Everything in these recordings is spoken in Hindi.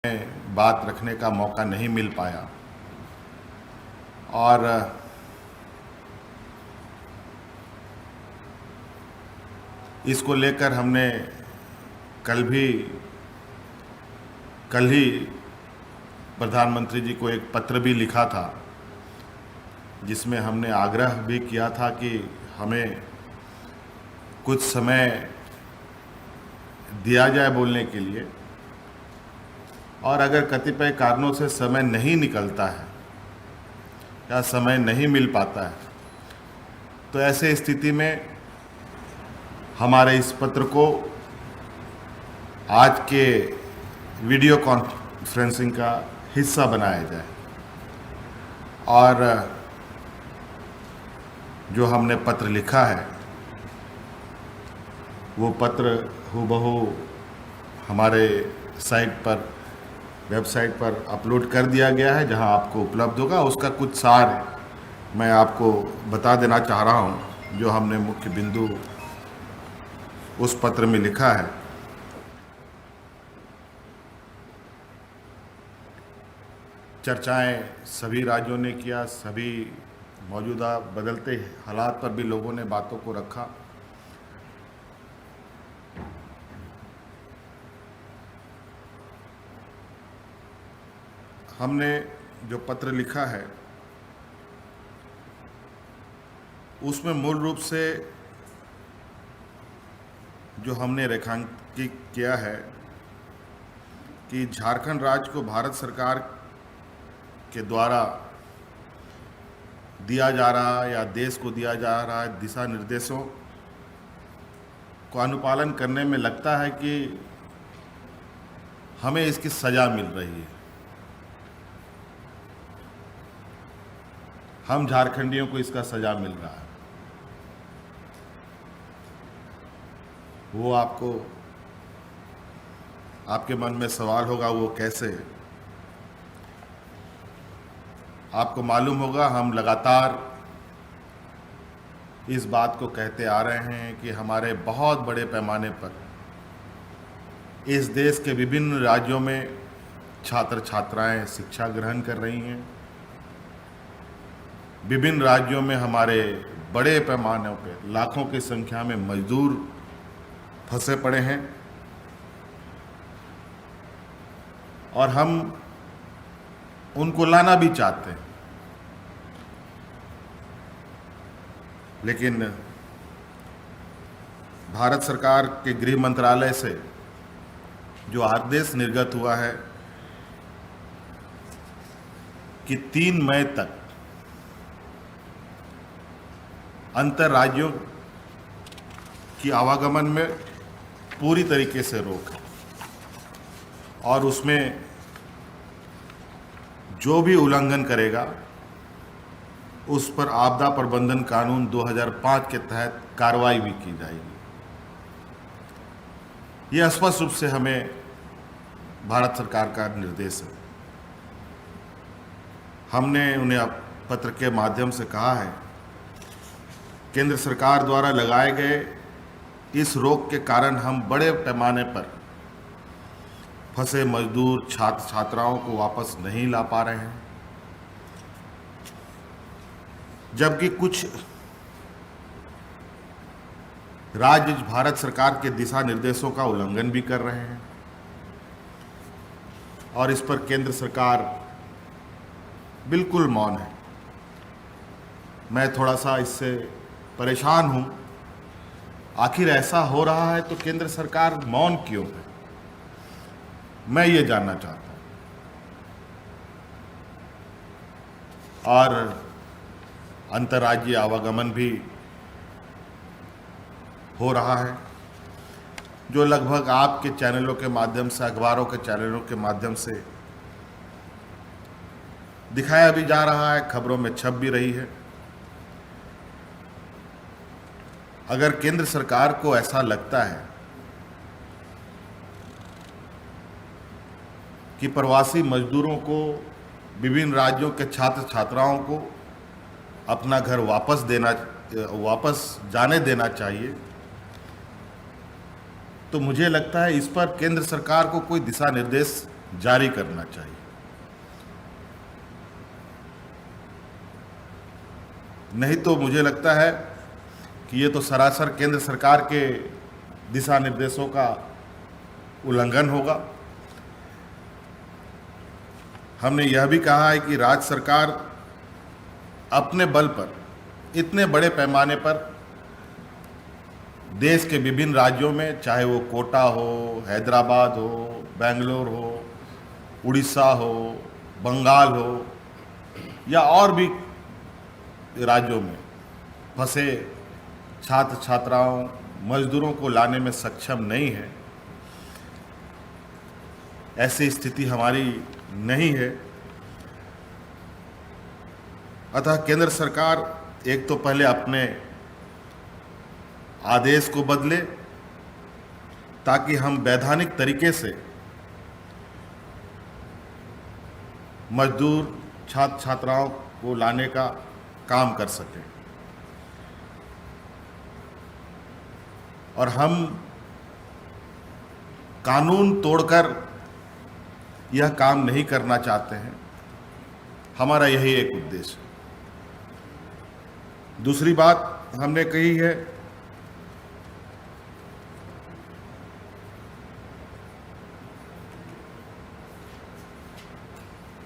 बात रखने का मौका नहीं मिल पाया और इसको लेकर हमने कल ही प्रधानमंत्री जी को एक पत्र भी लिखा था, जिसमें हमने आग्रह भी किया था कि हमें कुछ समय दिया जाए बोलने के लिए, और अगर कतिपय कारणों से समय नहीं निकलता है या समय नहीं मिल पाता है तो ऐसे स्थिति में हमारे इस पत्र को आज के वीडियो कॉन्फ्रेंसिंग का हिस्सा बनाया जाए और जो हमने पत्र लिखा है वो पत्र हूबहू हमारे वेबसाइट पर अपलोड कर दिया गया है, जहां आपको उपलब्ध होगा। उसका कुछ सार मैं आपको बता देना चाह रहा हूं, जो हमने मुख्य बिंदु उस पत्र में लिखा है। चर्चाएं सभी राज्यों ने किया, सभी मौजूदा बदलते हालात पर भी लोगों ने बातों को रखा। हमने जो पत्र लिखा है उसमें मूल रूप से जो हमने रेखांकित किया है कि झारखंड राज्य को भारत सरकार के द्वारा दिया जा रहा या देश को दिया जा रहा है दिशा निर्देशों को अनुपालन करने में लगता है कि हमें इसकी सज़ा मिल रही है। हम झारखंडियों को इसका सज़ा मिल रहा है। वो आपके मन में सवाल होगा, वो कैसे? आपको मालूम होगा हम लगातार इस बात को कहते आ रहे हैं कि हमारे बहुत बड़े पैमाने पर इस देश के विभिन्न राज्यों में छात्र छात्राएं शिक्षा ग्रहण कर रही हैं। विभिन्न राज्यों में हमारे बड़े पैमाने पर लाखों की संख्या में मजदूर फंसे पड़े हैं और हम उनको लाना भी चाहते हैं, लेकिन भारत सरकार के गृह मंत्रालय से जो आदेश निर्गत हुआ है कि 3 मई तक अंतर राज्यों की आवागमन में पूरी तरीके से रोक है और उसमें जो भी उल्लंघन करेगा उस पर आपदा प्रबंधन कानून 2005 के तहत कार्रवाई भी की जाएगी। यह स्पष्ट रूप से हमें भारत सरकार का निर्देश है। हमने उन्हें पत्र के माध्यम से कहा है, केंद्र सरकार द्वारा लगाए गए इस रोक के कारण हम बड़े पैमाने पर फंसे मजदूर छात्र छात्राओं को वापस नहीं ला पा रहे हैं, जबकि कुछ राज्य भारत सरकार के दिशा निर्देशों का उल्लंघन भी कर रहे हैं और इस पर केंद्र सरकार बिल्कुल मौन है। मैं थोड़ा सा इससे परेशान हूं। आखिर ऐसा हो रहा है तो केंद्र सरकार मौन क्यों है, मैं ये जानना चाहता हूं। और अंतर्राज्यीय आवागमन भी हो रहा है, जो लगभग आपके चैनलों के माध्यम से, अखबारों के चैनलों के माध्यम से दिखाया भी जा रहा है, खबरों में छप भी रही है। अगर केंद्र सरकार को ऐसा लगता है कि प्रवासी मजदूरों को, विभिन्न राज्यों के छात्र छात्राओं को अपना घर वापस जाने देना चाहिए, तो मुझे लगता है इस पर केंद्र सरकार को कोई दिशा निर्देश जारी करना चाहिए। नहीं तो मुझे लगता है कि ये तो सरासर केंद्र सरकार के दिशा निर्देशों का उल्लंघन होगा। हमने यह भी कहा है कि राज्य सरकार अपने बल पर इतने बड़े पैमाने पर देश के विभिन्न राज्यों में, चाहे वो कोटा हो, हैदराबाद हो, बेंगलोर हो, उड़ीसा हो, बंगाल हो या और भी राज्यों में फंसे छात्र छात्राओं, मजदूरों को लाने में सक्षम नहीं है। ऐसी स्थिति हमारी नहीं है। अतः केंद्र सरकार एक तो पहले अपने आदेश को बदले ताकि हम वैधानिक तरीके से मजदूर छात्र छात्राओं को लाने का काम कर सकें, और हम कानून तोड़कर यह काम नहीं करना चाहते हैं। हमारा यही एक उद्देश्य है। दूसरी बात हमने कही है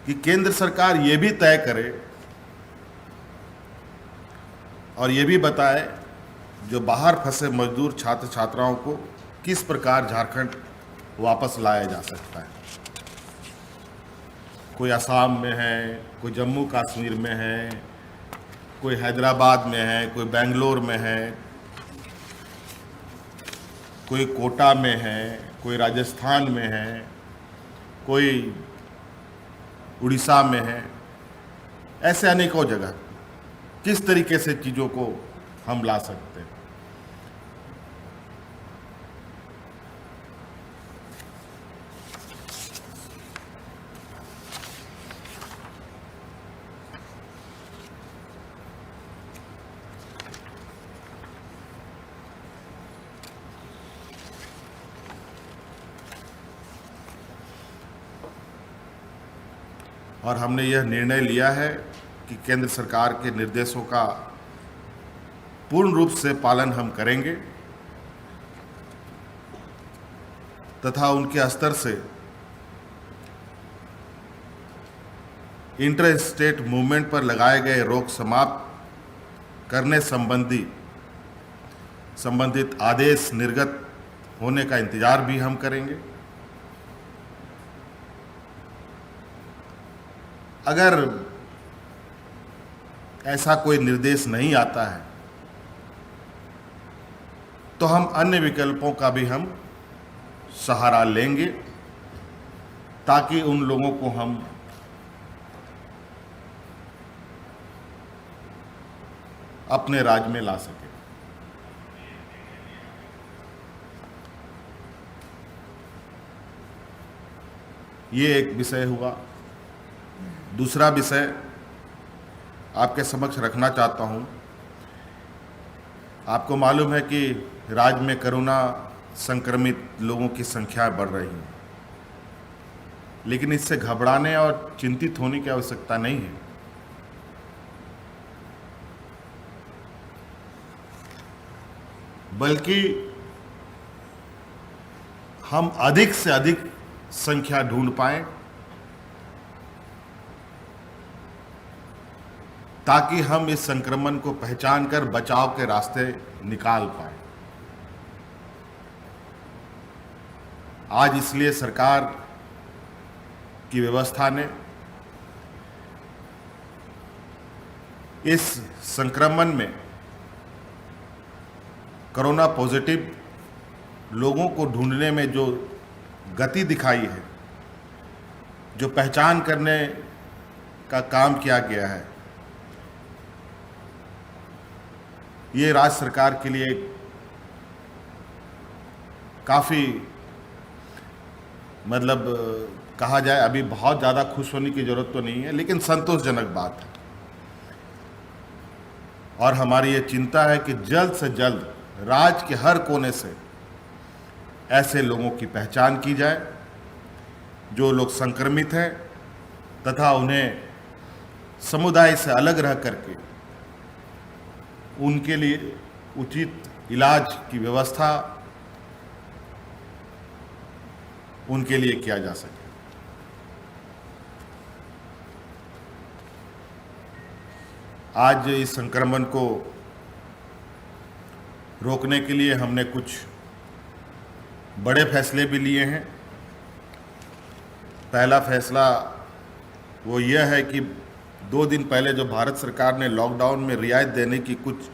कि केंद्र सरकार ये भी तय करे और ये भी बताए जो बाहर फंसे मजदूर छात्र छात्राओं को किस प्रकार झारखंड वापस लाया जा सकता है। कोई असम में है, कोई जम्मू कश्मीर में है, कोई हैदराबाद में है, कोई बेंगलोर में है, कोई कोटा में है, कोई राजस्थान में है, कोई उड़ीसा में है। ऐसे अनेकों जगह किस तरीके से चीज़ों को हम ला सकते हैं। और हमने यह निर्णय लिया है कि केंद्र सरकार के निर्देशों का पूर्ण रूप से पालन हम करेंगे तथा उनके स्तर से इंटर स्टेट मूवमेंट पर लगाए गए रोक समाप्त करने संबंधित आदेश निर्गत होने का इंतजार भी हम करेंगे। अगर ऐसा कोई निर्देश नहीं आता है तो हम अन्य विकल्पों का भी हम सहारा लेंगे ताकि उन लोगों को हम अपने राज्य में ला सकें। ये एक विषय हुआ। दूसरा विषय आपके समक्ष रखना चाहता हूं। आपको मालूम है कि राज्य में कोरोना संक्रमित लोगों की संख्या बढ़ रही है, लेकिन इससे घबराने और चिंतित होने की आवश्यकता नहीं है। बल्कि हम अधिक से अधिक संख्या ढूंढ पाएं ताकि हम इस संक्रमण को पहचान कर बचाव के रास्ते निकाल पाएं। आज इसलिए सरकार की व्यवस्था ने इस संक्रमण में कोरोना पॉजिटिव लोगों को ढूंढने में जो गति दिखाई है, जो पहचान करने का काम किया गया है, ये राज्य सरकार के लिए काफ़ी मतलब कहा जाए अभी बहुत ज़्यादा खुश होने की ज़रूरत तो नहीं है, लेकिन संतोषजनक बात है। और हमारी ये चिंता है कि जल्द से जल्द राज्य के हर कोने से ऐसे लोगों की पहचान की जाए जो लोग संक्रमित हैं तथा उन्हें समुदाय से अलग रह करके उनके लिए उचित इलाज की व्यवस्था उनके लिए किया जा सके। आज इस संक्रमण को रोकने के लिए हमने कुछ बड़े फैसले भी लिए हैं। पहला फैसला वो यह है कि 2 दिन पहले जो भारत सरकार ने लॉकडाउन में रियायत देने की कुछ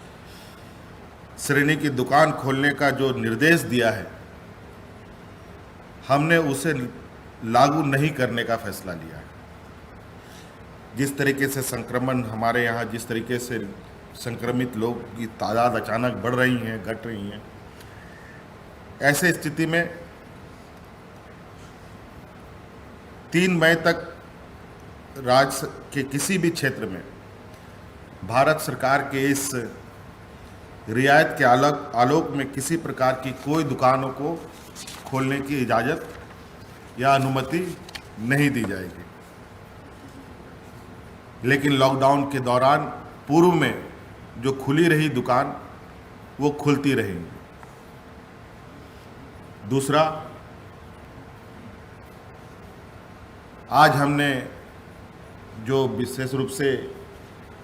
श्रेणी की दुकान खोलने का जो निर्देश दिया है, हमने उसे लागू नहीं करने का फैसला लिया है। जिस तरीके से संक्रमण हमारे यहाँ, जिस तरीके से संक्रमित लोग की तादाद अचानक बढ़ रही हैं, घट रही हैं, ऐसे स्थिति में 3 मई तक राज्य के किसी भी क्षेत्र में भारत सरकार के इस रियायत के आलोक में किसी प्रकार की कोई दुकानों को खोलने की इजाज़त या अनुमति नहीं दी जाएगी। लेकिन लॉकडाउन के दौरान पूर्व में जो खुली रही दुकान वो खुलती रहेंगी। दूसरा, आज हमने जो विशेष रूप से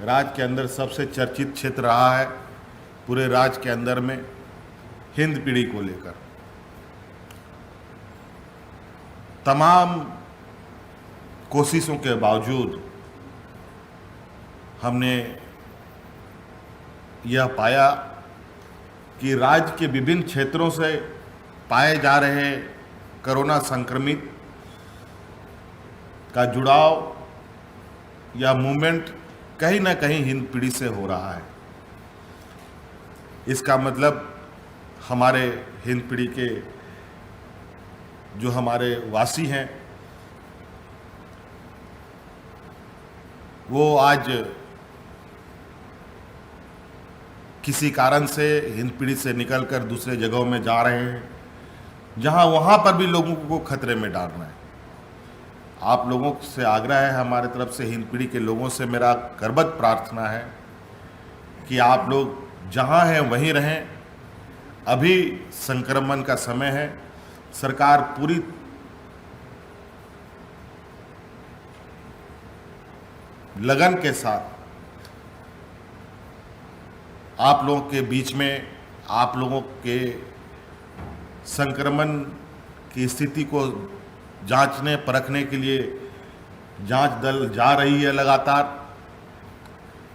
राज्य के अंदर सबसे चर्चित क्षेत्र रहा है पूरे राज्य के अंदर में, हिंदपीढ़ी को लेकर तमाम कोशिशों के बावजूद हमने यह पाया कि राज्य के विभिन्न क्षेत्रों से पाए जा रहे कोरोना संक्रमित का जुड़ाव या मूवमेंट कहीं ना कहीं हिंदपीढ़ी से हो रहा है। इसका मतलब हमारे हिंदपीढ़ी के जो हमारे वासी हैं वो आज किसी कारण से हिंदपीढ़ी से निकलकर दूसरे जगहों में जा रहे हैं, जहां वहां पर भी लोगों को खतरे में डालना है। आप लोगों से आग्रह है, हमारे तरफ से हिंदपीढ़ी के लोगों से मेरा करबद्ध प्रार्थना है कि आप लोग जहां हैं वहीं रहें। अभी संक्रमण का समय है, सरकार पूरी लगन के साथ आप लोगों के बीच में, आप लोगों के संक्रमण की स्थिति को जांचने परखने के लिए जांच दल जा रही है। लगातार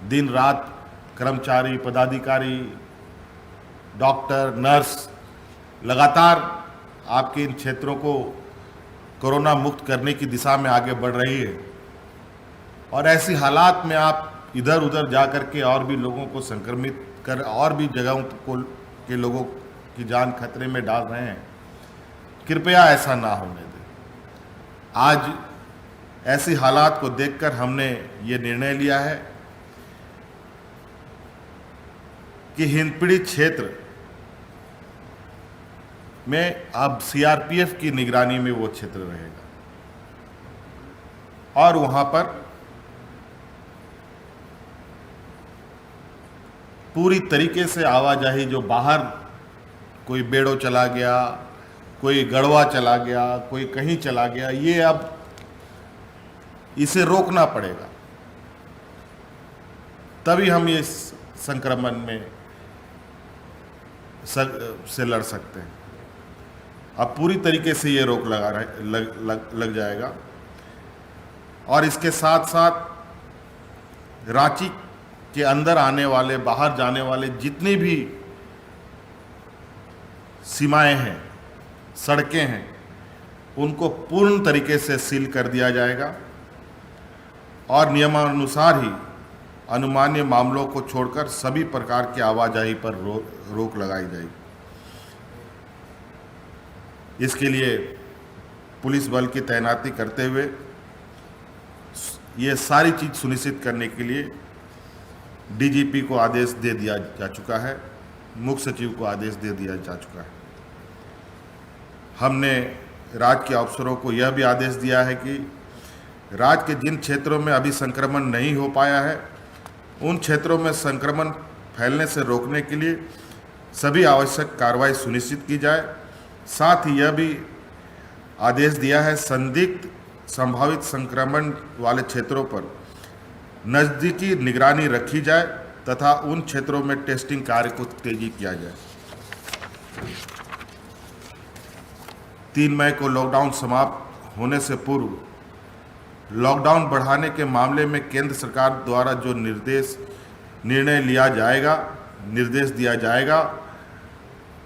दिन रात कर्मचारी, पदाधिकारी, डॉक्टर, नर्स लगातार आपके इन क्षेत्रों को कोरोना मुक्त करने की दिशा में आगे बढ़ रही है। और ऐसी हालात में आप इधर उधर जा कर के और भी लोगों को संक्रमित कर और भी जगहों को के लोगों की जान खतरे में डाल रहे हैं। कृपया ऐसा ना होने दें। आज ऐसी हालात को देखकर हमने ये निर्णय लिया है कि हिंदपीढ़ी क्षेत्र में अब सीआरपीएफ की निगरानी में वो क्षेत्र रहेगा और वहां पर पूरी तरीके से आवाजाही, जो बाहर कोई बेड़ो चला गया, कोई गढ़वा चला गया, कोई कहीं चला गया, ये अब इसे रोकना पड़ेगा, तभी हम इस संक्रमण में से लड़ सकते हैं। अब पूरी तरीके से ये रोक लग जाएगा। और इसके साथ साथ रांची के अंदर आने वाले, बाहर जाने वाले जितनी भी सीमाएं हैं, सड़कें हैं, उनको पूर्ण तरीके से सील कर दिया जाएगा और नियमानुसार ही अनुमान्य मामलों को छोड़कर सभी प्रकार की आवाजाही पर रोक लगाई जाएगी। इसके लिए पुलिस बल की तैनाती करते हुए ये सारी चीज़ सुनिश्चित करने के लिए डीजीपी को आदेश दे दिया जा चुका है, मुख्य सचिव को आदेश दे दिया जा चुका है। हमने राज्य के अफसरों को यह भी आदेश दिया है कि राज्य के जिन क्षेत्रों में अभी संक्रमण नहीं हो पाया है, उन क्षेत्रों में संक्रमण फैलने से रोकने के लिए सभी आवश्यक कार्रवाई सुनिश्चित की जाए। साथ ही यह भी आदेश दिया है संदिग्ध संभावित संक्रमण वाले क्षेत्रों पर नज़दीकी निगरानी रखी जाए तथा उन क्षेत्रों में टेस्टिंग कार्य को तेजी किया जाए। 3 मई को लॉकडाउन समाप्त होने से पूर्व लॉकडाउन बढ़ाने के मामले में केंद्र सरकार द्वारा जो निर्णय निर्देश दिया जाएगा,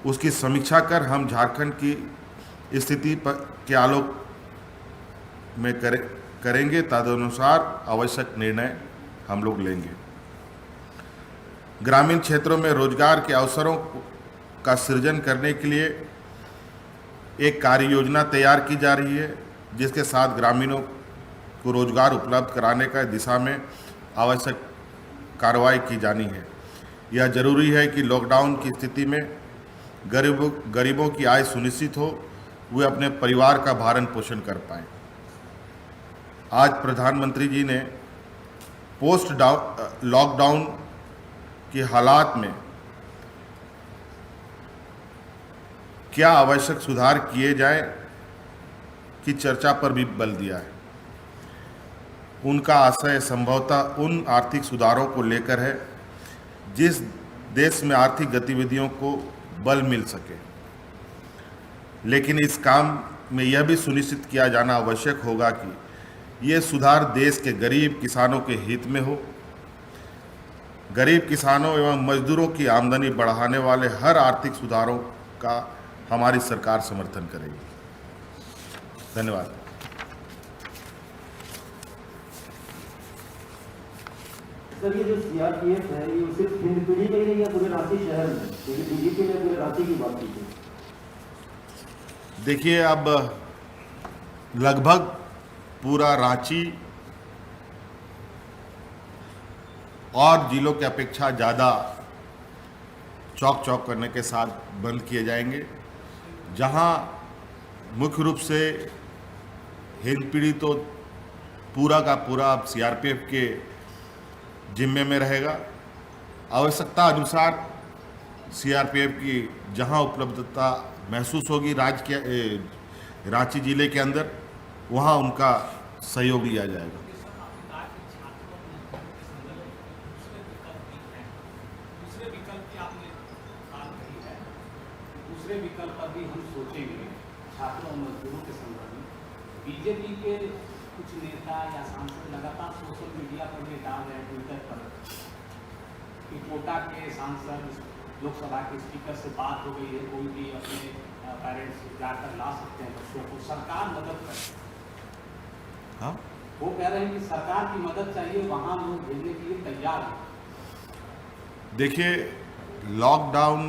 उसकी समीक्षा कर हम झारखंड की स्थिति के आलोक में करेंगे। तदनुसार आवश्यक निर्णय हम लोग लेंगे। ग्रामीण क्षेत्रों में रोजगार के अवसरों का सृजन करने के लिए एक कार्य योजना तैयार की जा रही है, जिसके साथ ग्रामीणों को रोजगार उपलब्ध कराने का दिशा में आवश्यक कार्रवाई की जानी है। यह जरूरी है कि लॉकडाउन की स्थिति में गरीबों की आय सुनिश्चित हो, वे अपने परिवार का भरण पोषण कर पाएं। आज प्रधानमंत्री जी ने पोस्ट लॉकडाउन के हालात में क्या आवश्यक सुधार किए जाएं की चर्चा पर भी बल दिया है। उनका आशय संभवतः उन आर्थिक सुधारों को लेकर है जिस देश में आर्थिक गतिविधियों को बल मिल सके, लेकिन इस काम में यह भी सुनिश्चित किया जाना आवश्यक होगा कि ये सुधार देश के गरीब किसानों के हित में हो। गरीब किसानों एवं मजदूरों की आमदनी बढ़ाने वाले हर आर्थिक सुधारों का हमारी सरकार समर्थन करेगी। धन्यवाद। सर, ये जो सीआरपीएफ है, ये सिर्फ हिंदपीढ़ी में ही नहीं है, पूरे रांची शहर में, क्योंकि डीजीपी ने पूरे रांची की बात की थी। देखिए, अब लगभग पूरा रांची और जिलों की अपेक्षा ज़्यादा चौक करने के साथ बंद किए जाएंगे। जहां मुख्य रूप से हिंदपीढ़ी तो पूरा का पूरा अब सीआरपीएफ के जिम्मे में रहेगा। आवश्यकता अनुसार सीआरपीएफ की जहां उपलब्धता महसूस होगी रांची जिले के अंदर, वहां उनका सहयोग लिया जाएगा। दूसरे विकल्प पर भी हम सोचेंगे छात्रों और मजदूरों के संदर्भ में। बीजेपी के कुछ नेता या सांसद लगातार सोशल मीडिया पर भी डाल रहे हैं, ट्विटर पर, कि कोटा के सांसद लोकसभा के स्पीकर से बात हो गई है, कोई भी अपने पेरेंट्स जाकर ला सकते हैं बच्चों को, सरकार मदद करे। हाँ, वो कह रहे हैं कि सरकार की मदद चाहिए, वहाँ लोग भेजने के लिए तैयार हैं। देखिए, लॉकडाउन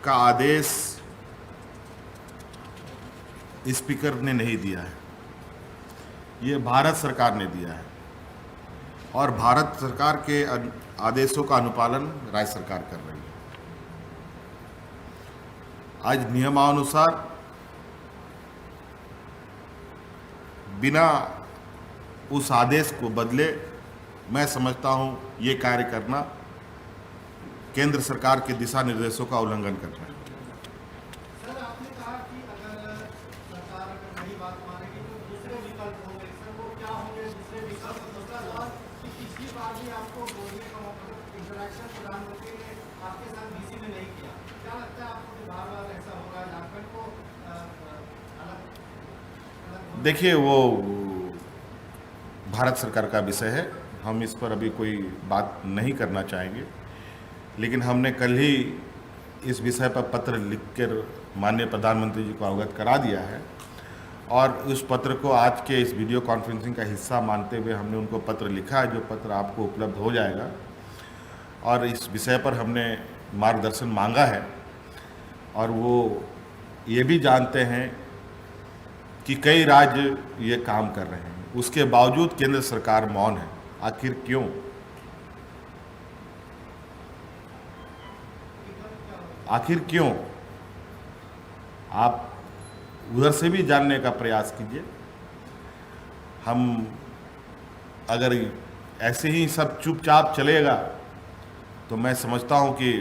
का आदेश स्पीकर ने नहीं दिया है, ये भारत सरकार ने दिया है और भारत सरकार के आदेशों का अनुपालन राज्य सरकार कर रही है। आज नियमानुसार बिना उस आदेश को बदले मैं समझता हूं ये कार्य करना केंद्र सरकार के दिशा निर्देशों का उल्लंघन करना है। सर, आपने कहा कि अगर सरकार नई बात मानेगी तो दूसरे विकल्प होंगे। सर, वो क्या होंगे दूसरे विकल्प? दूसरा सवाल कि पिछली बार भी आपको बोलने का मौका, इंटरेक्शन प्रधानमंत्री ने आपके साथ डीसी में नहीं किया। क्या लगता है आपको कि बार बार ऐसा होगा? झारखंड को अलग देखिए, वो भारत सरकार का विषय है, हम इस पर अभी कोई बात नहीं करना चाहेंगे, लेकिन हमने कल ही इस विषय पर पत्र लिखकर माननीय प्रधानमंत्री जी को अवगत करा दिया है और उस पत्र को आज के इस वीडियो कॉन्फ्रेंसिंग का हिस्सा मानते हुए हमने उनको पत्र लिखा है, जो पत्र आपको उपलब्ध हो जाएगा। और इस विषय पर हमने मार्गदर्शन मांगा है और वो ये भी जानते हैं कि कई राज्य ये काम कर रहे हैं, उसके बावजूद केंद्र सरकार मौन है। आखिर क्यों? आखिर क्यों? आप उधर से भी जानने का प्रयास कीजिए। हम अगर ऐसे ही सब चुपचाप चलेगा तो मैं समझता हूँ कि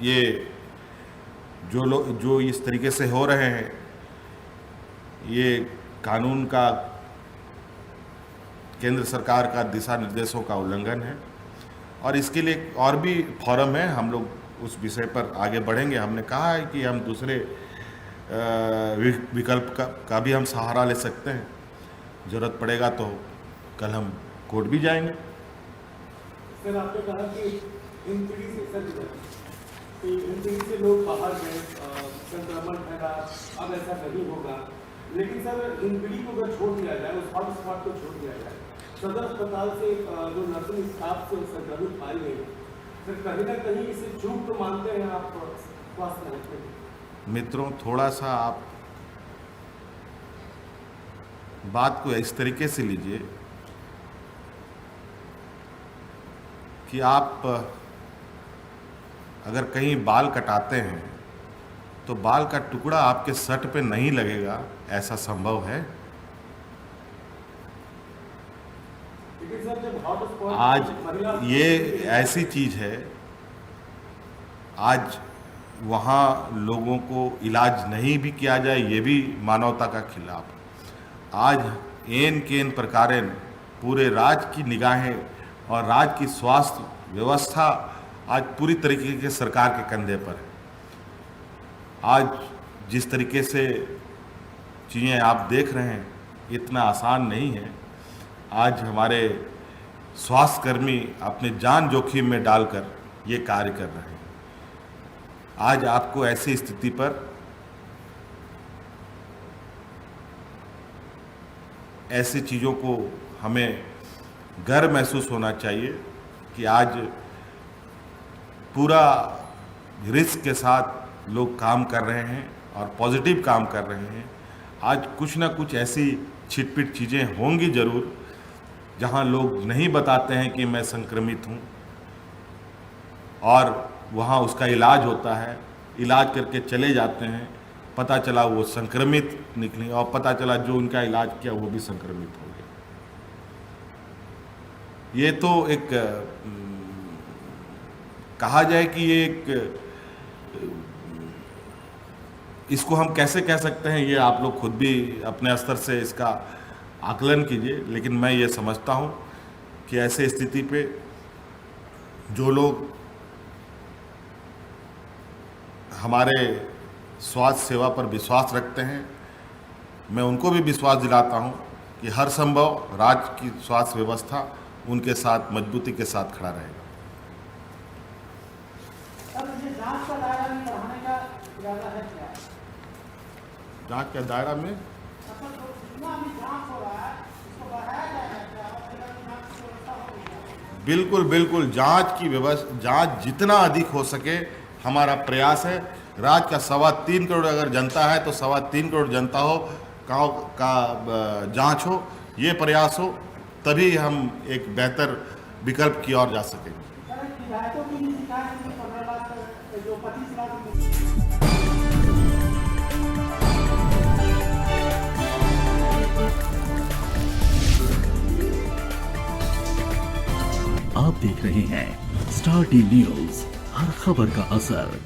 ये जो लोग जो इस तरीके से हो रहे हैं, ये कानून का, केंद्र सरकार का दिशा निर्देशों का उल्लंघन है। और इसके लिए और भी फोरम है, हम लोग उस विषय पर आगे बढ़ेंगे। हमने कहा है कि हम दूसरे विकल्प का भी हम सहारा ले सकते हैं। ज़रूरत पड़ेगा तो कल हम कोर्ट भी जाएंगे। सर आपने कहा कि हिंदपीढ़ी से हिंदपीढ़ी से लोग बाहर गए, संक्रमण फैला, अब ऐसा नहीं होगा। लेकिन सर हिंदपीढ़ी को अगर छोड़ दिया जाए, उस हॉटस्पॉट को छोड़ दिया जाए, सदर अस्पताल से जो नर्सिंग स्टाफ से संक्रमित पाई गई, सर कहीं ना कहीं इसे चूक तो मानते हैं आप स्वास्थ्य महकमे? मित्रों, थोड़ा सा आप बात को इस तरीके से लीजिए कि आप अगर कहीं बाल कटाते हैं तो बाल का टुकड़ा आपके शर्ट पे नहीं लगेगा, ऐसा संभव है? लेकिन सर जब हॉटस्पॉट आज ये ऐसी चीज़ है, आज वहाँ लोगों को इलाज नहीं भी किया जाए, ये भी मानवता का खिलाफ। आज एन केन प्रकारेण पूरे राज्य की निगाहें और राज्य की स्वास्थ्य व्यवस्था आज पूरी तरीके के सरकार के कंधे पर है। आज जिस तरीके से चीज़ें आप देख रहे हैं, इतना आसान नहीं है। आज हमारे स्वास्थ्यकर्मी अपने जान जोखिम में डालकर ये कार्य कर रहे हैं। आज आपको ऐसी स्थिति पर ऐसी चीज़ों को हमें गर्व महसूस होना चाहिए कि आज पूरा रिस्क के साथ लोग काम कर रहे हैं और पॉजिटिव काम कर रहे हैं। आज कुछ ना कुछ ऐसी छिटपिट चीज़ें होंगी ज़रूर, जहां लोग नहीं बताते हैं कि मैं संक्रमित हूं, और वहां उसका इलाज होता है, इलाज करके चले जाते हैं, पता चला वो संक्रमित निकले और पता चला जो उनका इलाज किया वो भी संक्रमित हो गए। ये तो एक कहा जाए कि ये एक, इसको हम कैसे कह सकते हैं, ये आप लोग खुद भी अपने स्तर से इसका आकलन कीजिए। लेकिन मैं ये समझता हूँ कि ऐसे स्थिति पे जो लोग हमारे स्वास्थ्य सेवा पर विश्वास रखते हैं, मैं उनको भी विश्वास दिलाता हूँ कि हर संभव राज्य की स्वास्थ्य व्यवस्था उनके साथ मजबूती के साथ खड़ा रहेगा। जांच का दायरा भी बढ़ाने का इरादा है क्या? जांच के दायरा में जितना भी जांच हो रहा है उसको बढ़ाया जाएगा क्या? बिल्कुल बिल्कुल, जांच की व्यवस्था, जांच जितना अधिक हो सके हमारा प्रयास है। राज्य का 3.25 करोड़ अगर जनता है तो 3.25 करोड़ जनता हो का जांच हो, ये प्रयास हो, तभी हम एक बेहतर विकल्प की ओर जा सकेंगे। आप देख रहे हैं स्टार टी न्यूज़, हर खबर का असर।